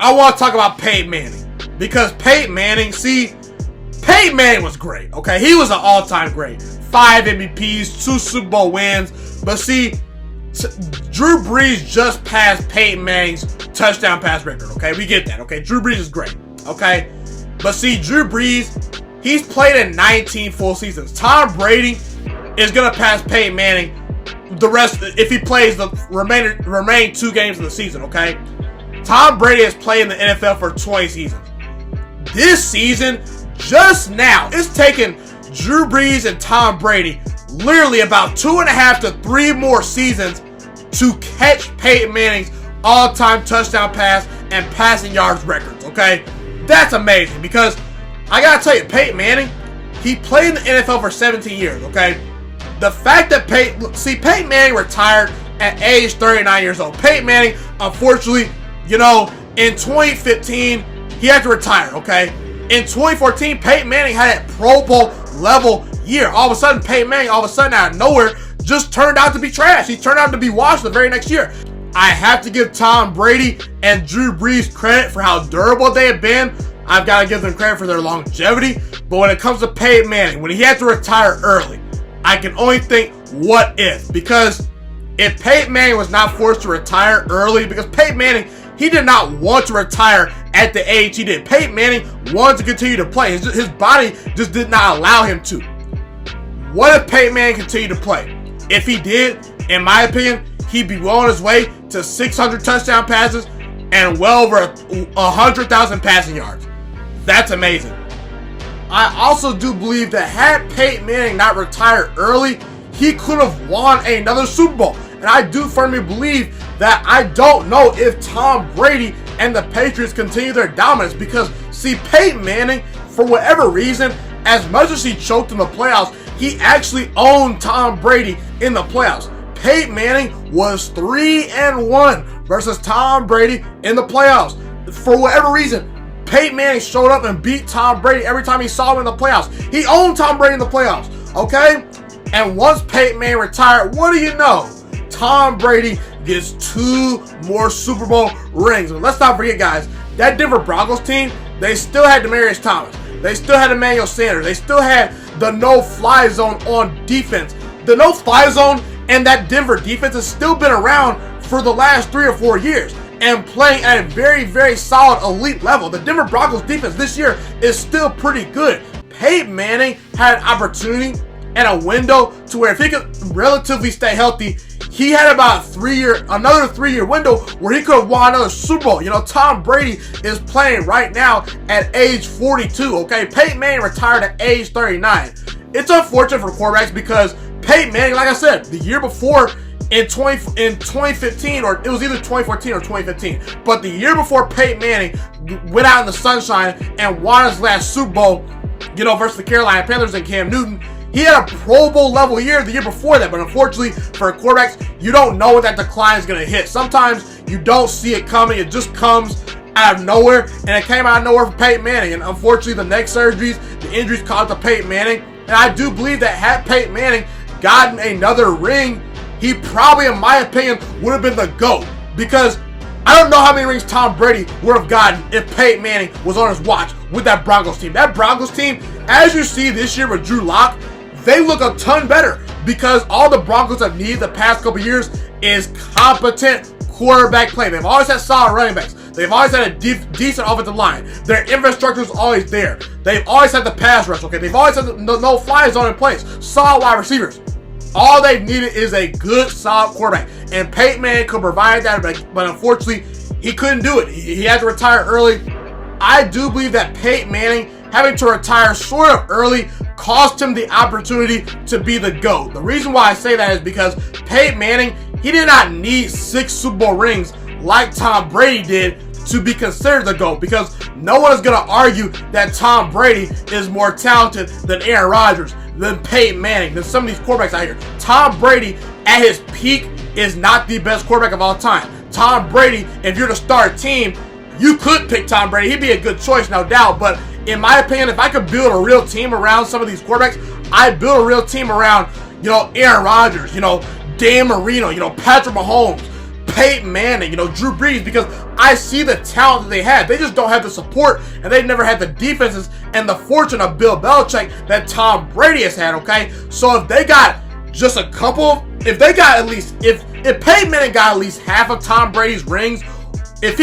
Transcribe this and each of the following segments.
I want to talk about Peyton Manning. Because Peyton Manning, Peyton Manning was great, okay? He was an all-time great. 5 MVPs, 2 Super Bowl wins. But Drew Brees just passed Peyton Manning's touchdown pass record, okay? We get that, okay? Drew Brees is great, okay? But Drew Brees, he's played in 19 full seasons. Tom Brady is going to pass Peyton Manning the rest, if he plays the remaining 2 games of the season, okay? Tom Brady has played in the NFL for 20 seasons. This season, just now, it's taken Drew Brees and Tom Brady literally about 2.5 to 3 more seasons to catch Peyton Manning's all-time touchdown pass and passing yards records, okay? That's amazing because I gotta tell you, Peyton Manning, he played in the NFL for 17 years, okay? The fact that Peyton Manning retired at age 39 years old. Peyton Manning, unfortunately, in 2015, he had to retire, okay? In 2014, Peyton Manning had a Pro Bowl level year. All of a sudden, Peyton Manning, out of nowhere, just turned out to be trash. He turned out to be washed the very next year. I have to give Tom Brady and Drew Brees credit for how durable they have been. I've got to give them credit for their longevity. But when it comes to Peyton Manning, when he had to retire early, I can only think, what if? Because if Peyton Manning was not forced to retire early, because Peyton Manning, he did not want to retire at the age he did. Peyton Manning wanted to continue to play. His body just did not allow him to. What if Peyton Manning continued to play? If he did, in my opinion, he'd be well on his way to 600 touchdown passes and well over 100,000 passing yards. That's amazing. I also do believe that had Peyton Manning not retired early, he could have won another Super Bowl. And I do firmly believe that I don't know if Tom Brady and the Patriots continue their dominance because, Peyton Manning, for whatever reason, as much as he choked in the playoffs, he actually owned Tom Brady in the playoffs. Peyton Manning was 3-1 versus Tom Brady in the playoffs. For whatever reason, Peyton Manning showed up and beat Tom Brady every time he saw him in the playoffs. He owned Tom Brady in the playoffs, okay? And once Peyton Manning retired, what do you know? Tom Brady gets 2 more Super Bowl rings. And let's not forget, guys, that Denver Broncos team, they still had Demaryius Thomas. They still had Emmanuel Sanders. They still had the no-fly zone on defense. The no-fly zone and that Denver defense has still been around for the last 3 or 4 years and playing at a very, very solid elite level. The Denver Broncos defense this year is still pretty good. Peyton Manning had an opportunity and a window to where if he could relatively stay healthy, he had about another 3-year window where he could have won another Super Bowl. Tom Brady is playing right now at age 42, okay? Peyton Manning retired at age 39. It's unfortunate for quarterbacks because Peyton Manning, like I said, the year before in 2015, or it was either 2014 or 2015, but the year before Peyton Manning went out in the sunshine and won his last Super Bowl, versus the Carolina Panthers and Cam Newton, he had a Pro Bowl level year the year before that, but unfortunately for quarterbacks, you don't know when that decline is going to hit. Sometimes you don't see it coming. It just comes out of nowhere, and it came out of nowhere for Peyton Manning. And unfortunately, the neck surgeries, the injuries caused to Peyton Manning. And I do believe that had Peyton Manning gotten another ring, he probably, in my opinion, would have been the GOAT. Because I don't know how many rings Tom Brady would have gotten if Peyton Manning was on his watch with that Broncos team. That Broncos team, as you see this year with Drew Lock, they look a ton better because all the Broncos have needed the past couple years is competent quarterback play. They've always had solid running backs. They've always had a decent offensive line. Their infrastructure is always there. They've always had the pass rush, okay? They've always had the no-fly zone in place. Solid wide receivers. All they've needed is a good, solid quarterback. And Peyton Manning could provide that, but unfortunately, he couldn't do it. He had to retire early. I do believe that Peyton Manning having to retire sort of early cost him the opportunity to be the GOAT. The reason why I say that is because Peyton Manning, he did not need 6 Super Bowl rings like Tom Brady did to be considered the GOAT, because no one is going to argue that Tom Brady is more talented than Aaron Rodgers, than Peyton Manning, than some of these quarterbacks out here. Tom Brady, at his peak, is not the best quarterback of all time. Tom Brady, if you're to start a team, you could pick Tom Brady. He'd be a good choice, no doubt, but in my opinion, if I could build a real team around some of these quarterbacks, I'd build a real team around, Aaron Rodgers, Dan Marino, Patrick Mahomes, Peyton Manning, Drew Brees, because I see the talent that they had. They just don't have the support, and they've never had the defenses and the fortune of Bill Belichick that Tom Brady has had, okay? So if they got just a couple, if Peyton Manning got at least half of Tom Brady's rings, if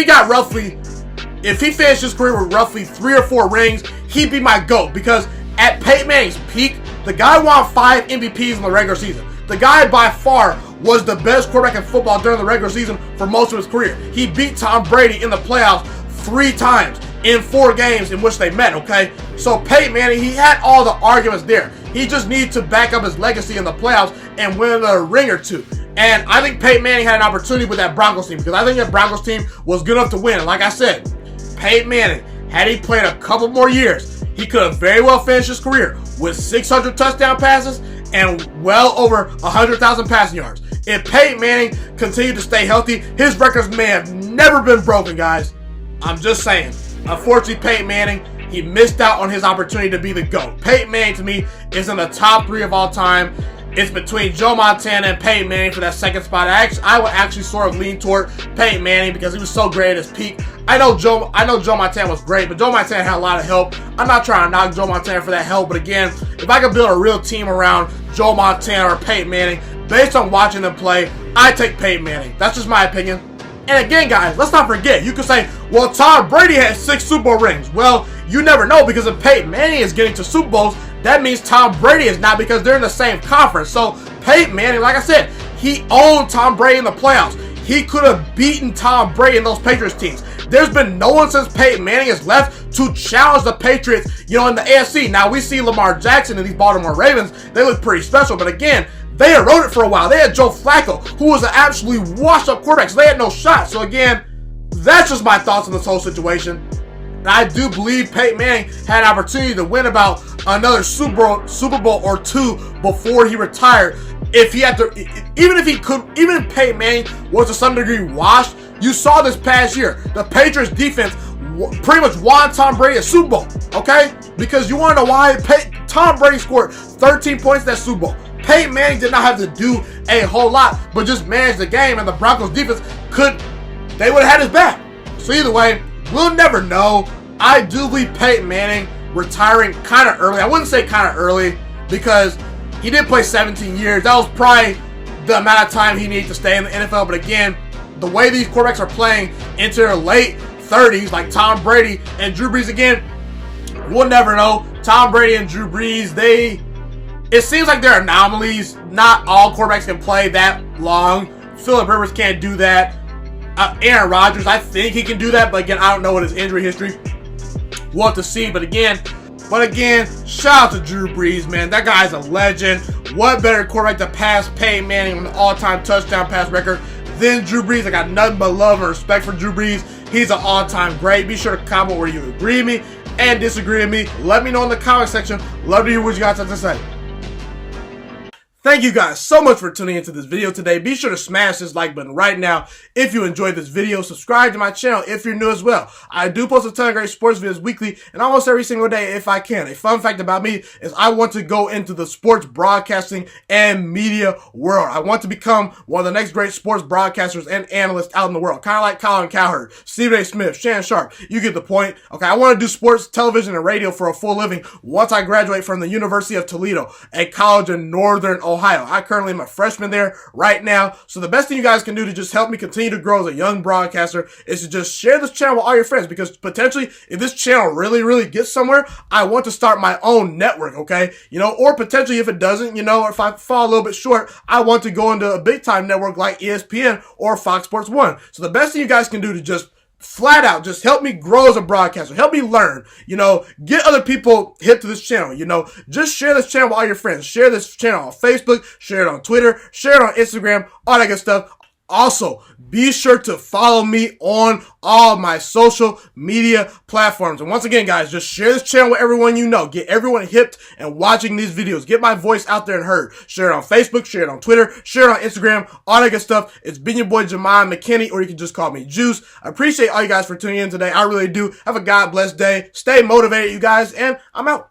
he finished his career with roughly 3 or 4 rings, he'd be my GOAT, because at Peyton Manning's peak, the guy won 5 MVPs in the regular season. The guy by far was the best quarterback in football during the regular season for most of his career. He beat Tom Brady in the playoffs 3 times in 4 games in which they met, okay? So Peyton Manning, he had all the arguments there. He just needed to back up his legacy in the playoffs and win another ring or 2. And I think Peyton Manning had an opportunity with that Broncos team, because I think that Broncos team was good enough to win. And like I said, Peyton Manning, had he played a couple more years, he could have very well finished his career with 600 touchdown passes and well over 100,000 passing yards. If Peyton Manning continued to stay healthy, his records may have never been broken, guys. I'm just saying. Unfortunately, Peyton Manning, he missed out on his opportunity to be the GOAT. Peyton Manning, to me, is in the top 3 of all time. It's between Joe Montana and Peyton Manning for that second spot. I would actually sort of lean toward Peyton Manning because he was so great at his peak. I know Joe Montana was great, but Joe Montana had a lot of help. I'm not trying to knock Joe Montana for that help, but again, if I could build a real team around Joe Montana or Peyton Manning, based on watching them play, I take Peyton Manning. That's just my opinion. And again, guys, let's not forget, you could say, well, Tom Brady had 6 Super Bowl rings. Well, you never know, because if Peyton Manning is getting to Super Bowls, that means Tom Brady is not, because they're in the same conference. So Peyton Manning, like I said, he owned Tom Brady in the playoffs. He could have beaten Tom Brady in those Patriots teams. There's been no one since Peyton Manning has left to challenge the Patriots, in the AFC. Now, we see Lamar Jackson and these Baltimore Ravens. They look pretty special, but again, they eroded for a while. They had Joe Flacco, who was an absolutely washed-up quarterback, so they had no shot. So again, that's just my thoughts on this whole situation. And I do believe Peyton Manning had an opportunity to win about another Super Bowl or 2 before he retired. If he had to, even if Peyton Manning was to some degree washed, you saw this past year, the Patriots defense pretty much won Tom Brady a Super Bowl, okay? Because you want to know why? Tom Brady scored 13 points in that Super Bowl. Peyton Manning did not have to do a whole lot, but just manage the game, and the Broncos defense they would have had his back. So either way, we'll never know. I do believe Peyton Manning retiring kind of early. I wouldn't say kind of early, because he did play 17 years. That was probably the amount of time he needed to stay in the NFL. But again, the way these quarterbacks are playing into their late 30s, like Tom Brady and Drew Brees, again, we'll never know. Tom Brady and Drew Brees, it seems like they're anomalies. Not all quarterbacks can play that long. Phil Rivers can't do that. Aaron Rodgers, I think he can do that, but again, I don't know what his injury history. We'll have to see. But again, shout out to Drew Brees, man. That guy's a legend. What better quarterback to pass Peyton Manning on the all-time touchdown pass record than Drew Brees? I got nothing but love and respect for Drew Brees. He's an all-time great. Be sure to comment where you agree with me and disagree with me. Let me know in the comment section. Love to hear what you guys have to say. Thank you guys so much for tuning into this video today. Be sure to smash this like button right now if you enjoyed this video. Subscribe to my channel if you're new as well. I do post a ton of great sports videos weekly and almost every single day if I can. A fun fact about me is I want to go into the sports broadcasting and media world. I want to become one of the next great sports broadcasters and analysts out in the world. Kind of like Colin Cowherd, Stephen A. Smith, Shannon Sharp. You get the point. Okay, I want to do sports, television, and radio for a full living once I graduate from the University of Toledo, a college in Northern Ohio. I currently am a freshman there right now. So the best thing you guys can do to just help me continue to grow as a young broadcaster is to just share this channel with all your friends, because potentially if this channel really gets somewhere, I want to start my own network, okay? Or potentially if it doesn't, or if I fall a little bit short, I want to go into a big time network like ESPN or Fox Sports 1. So the best thing you guys can do to just flat out just help me grow as a broadcaster, help me learn, get other people hip to this channel, just share this channel with all your friends, share this channel on Facebook, share it on Twitter, share it on Instagram, all that good stuff. Also, be sure to follow me on all my social media platforms. And once again, guys, just share this channel with everyone you know. Get everyone hipped and watching these videos. Get my voice out there and heard. Share it on Facebook, share it on Twitter, share it on Instagram, all that good stuff. It's been your boy, Ghiman Mckinney, or you can just call me Juice. I appreciate all you guys for tuning in today. I really do. Have a God blessed day. Stay motivated, you guys, and I'm out.